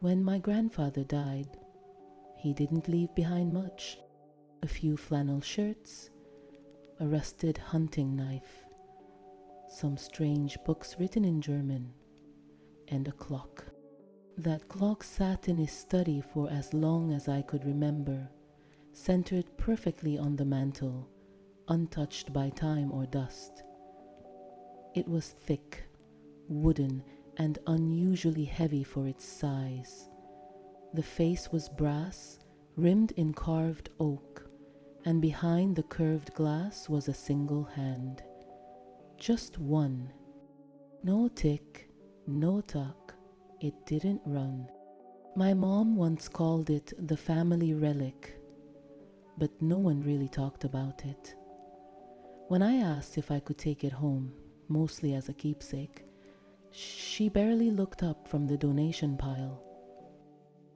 When my grandfather died, he didn't leave behind much. A few flannel shirts, a rusted hunting knife, some strange books written in German, and a clock. That clock sat in his study for as long as I could remember, centered perfectly on the mantel, untouched by time or dust. It was thick, wooden, and unusually heavy for its size. The face was brass, rimmed in carved oak, and behind the curved glass was a single hand. Just one. No tick, no tock. It didn't run. My mom once called it the family relic, but no one really talked about it. When I asked if I could take it home, mostly as a keepsake, she barely looked up from the donation pile.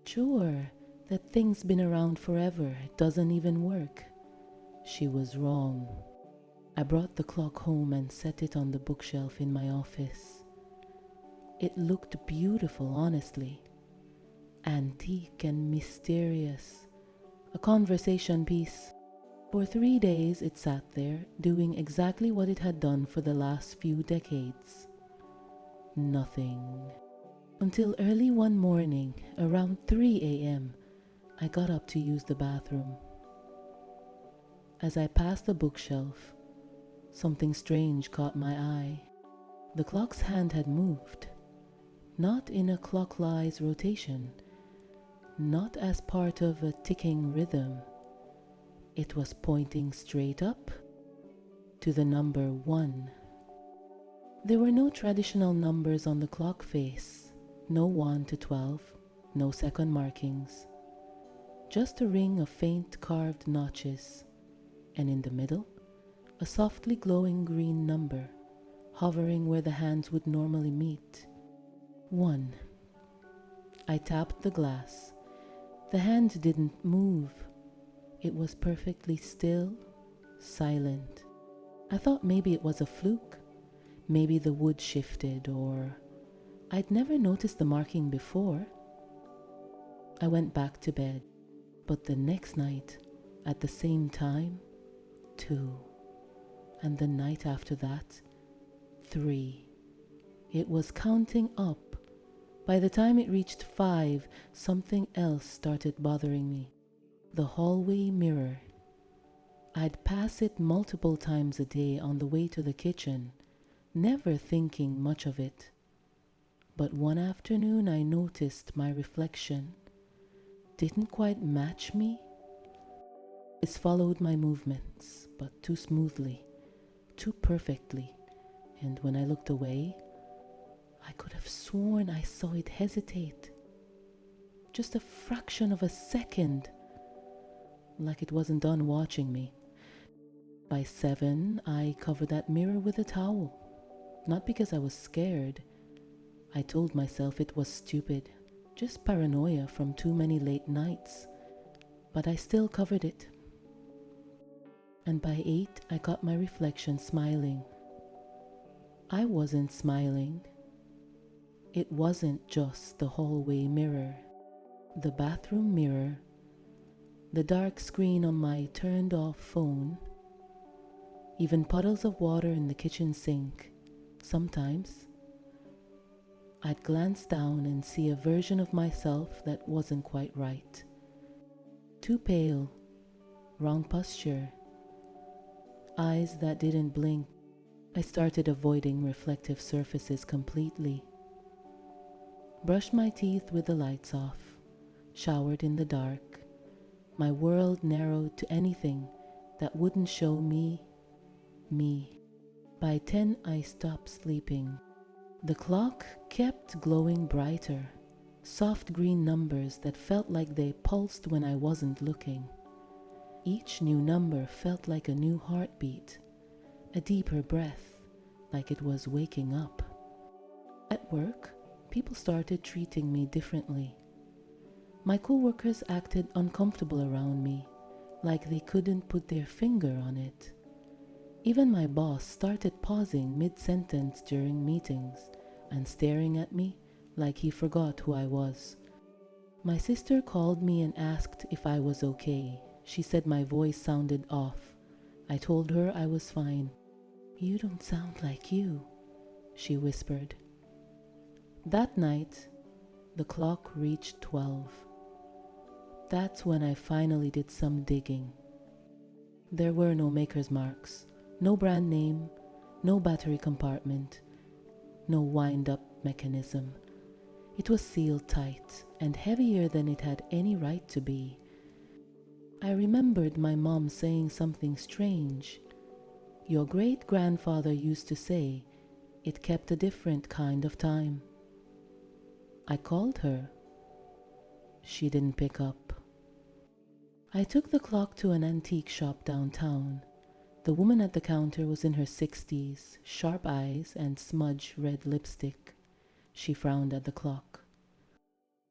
Sure, that thing's been around forever, it doesn't even work. She was wrong. I brought the clock home and set it on the bookshelf in my office. It looked beautiful, honestly. Antique and mysterious. A conversation piece. For 3 days it sat there, doing exactly what it had done for the last few decades. Nothing. Until early one morning, around 3 a.m., I got up to use the bathroom. As I passed the bookshelf, something strange caught my eye. The clock's hand had moved, not in a clockwise rotation, not as part of a ticking rhythm. It was pointing straight up to the number 1. There were no traditional numbers on the clock face, no 1 to 12, no second markings, just a ring of faint carved notches, and in the middle, a softly glowing green number, hovering where the hands would normally meet. 1. I tapped the glass. The hand didn't move. It was perfectly still, silent. I thought maybe it was a fluke. Maybe the wood shifted, or I'd never noticed the marking before. I went back to bed, but the next night, at the same time, 2. And the night after that, 3. It was counting up. By the time it reached 5, something else started bothering me. The hallway mirror. I'd pass it multiple times a day on the way to the kitchen, never thinking much of it. But one afternoon I noticed my reflection didn't quite match me. It followed my movements, but too smoothly, too perfectly, and when I looked away, I could have sworn I saw it hesitate. Just a fraction of a second, like it wasn't done watching me. By 7, I covered that mirror with a towel. Not because I was scared. I told myself it was stupid, just paranoia from too many late nights. But I still covered it. And by 8, I caught my reflection smiling. I wasn't smiling. It wasn't just the hallway mirror, the bathroom mirror, the dark screen on my turned-off phone, even puddles of water in the kitchen sink. Sometimes, I'd glance down and see a version of myself that wasn't quite right. Too pale, wrong posture, eyes that didn't blink. I started avoiding reflective surfaces completely. Brushed my teeth with the lights off, showered in the dark. My world narrowed to anything that wouldn't show me. By 10, I stopped sleeping. The clock kept glowing brighter, soft green numbers that felt like they pulsed when I wasn't looking. Each new number felt like a new heartbeat, a deeper breath, like it was waking up. At work, people started treating me differently. My coworkers acted uncomfortable around me, like they couldn't put their finger on it. Even my boss started pausing mid-sentence during meetings and staring at me like he forgot who I was. My sister called me and asked if I was okay. She said my voice sounded off. I told her I was fine. "You don't sound like you," she whispered. That night, the clock reached 12. That's when I finally did some digging. There were no maker's marks, no brand name, no battery compartment, no wind-up mechanism. It was sealed tight and heavier than it had any right to be. I remembered my mom saying something strange. "Your great-grandfather used to say it kept a different kind of time." I called her. She didn't pick up. I took the clock to an antique shop downtown. The woman at the counter was in her 60s, sharp eyes and smudged red lipstick. She frowned at the clock.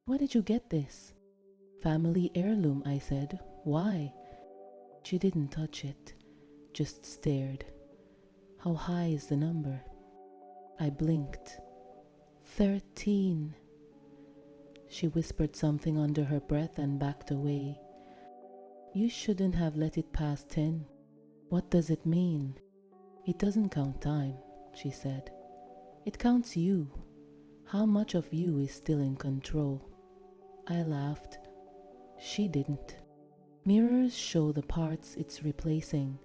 "Where did you get this?" "Family heirloom," I said. "Why?" She didn't touch it, just stared. "How high is the number?" I blinked. 13. She whispered something under her breath and backed away. "You shouldn't have let it pass 10. "What does it mean?" "It doesn't count time," she said. "It counts you. How much of you is still in control?" I laughed. She didn't. Mirrors show the parts it's replacing.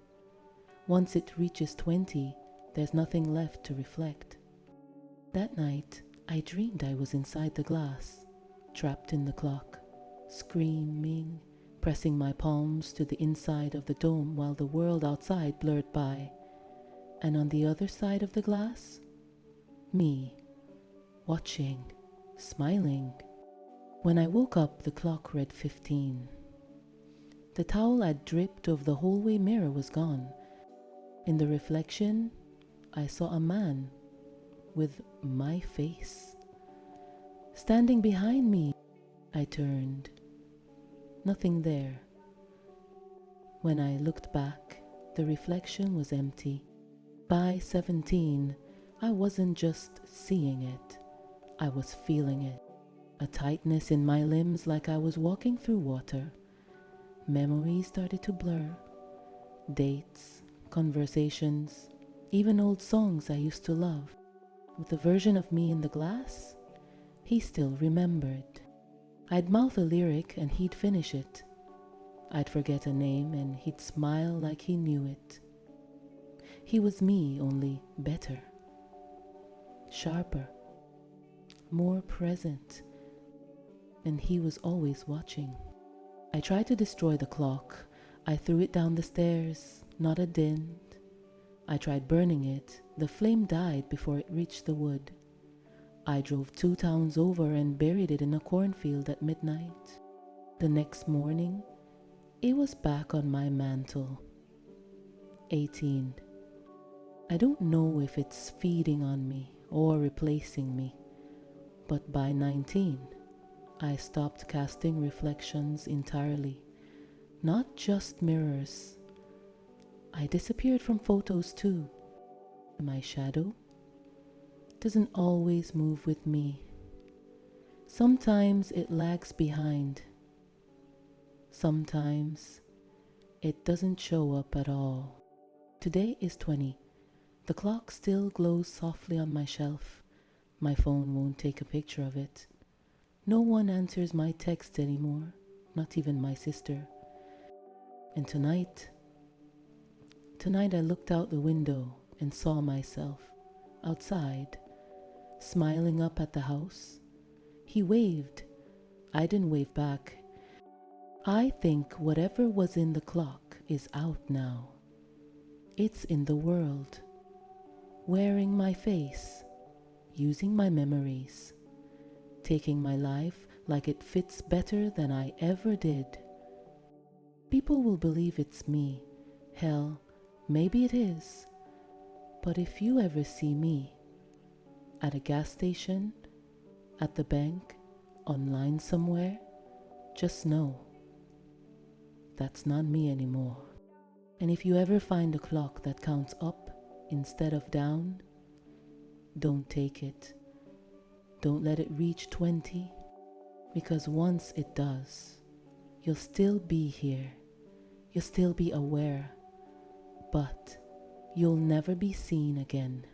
Once it reaches 20, there's nothing left to reflect. That night, I dreamed I was inside the glass, trapped in the clock, screaming, pressing my palms to the inside of the dome while the world outside blurred by. And on the other side of the glass, me, watching, smiling. When I woke up, the clock read 15. The towel I'd dripped over the hallway mirror was gone. In the reflection, I saw a man with my face. Standing behind me, I turned. Nothing there. When I looked back, the reflection was empty. By 17, I wasn't just seeing it, I was feeling it. A tightness in my limbs like I was walking through water. Memories started to blur. Dates, conversations, even old songs I used to love. With the version of me in the glass, he still remembered. I'd mouth a lyric and he'd finish it. I'd forget a name and he'd smile like he knew it. He was me, only better, sharper, more present, and he was always watching. I tried to destroy the clock. I threw it down the stairs, not a dent. I tried burning it. The flame died before it reached the wood. I drove 2 towns over and buried it in a cornfield at midnight. The next morning, it was back on my mantle. 18. I don't know if it's feeding on me or replacing me, but by 19, I stopped casting reflections entirely, not just mirrors. I disappeared from photos too. My shadow doesn't always move with me. Sometimes it lags behind. Sometimes it doesn't show up at all. Today is 20. The clock still glows softly on my shelf. My phone won't take a picture of it. No one answers my text anymore, not even my sister. And tonight I looked out the window and saw myself outside, smiling up at the house. He waved. I didn't wave back. I think whatever was in the clock is out now. It's in the world, wearing my face, using my memories, taking my life like it fits better than I ever did. People will believe it's me. Hell, maybe it is. But if you ever see me at a gas station, at the bank, online somewhere, just know that's not me anymore. And if you ever find a clock that counts up instead of down, don't take it. Don't let it reach 20. Because once it does, you'll still be here, you'll still be aware, but you'll never be seen again.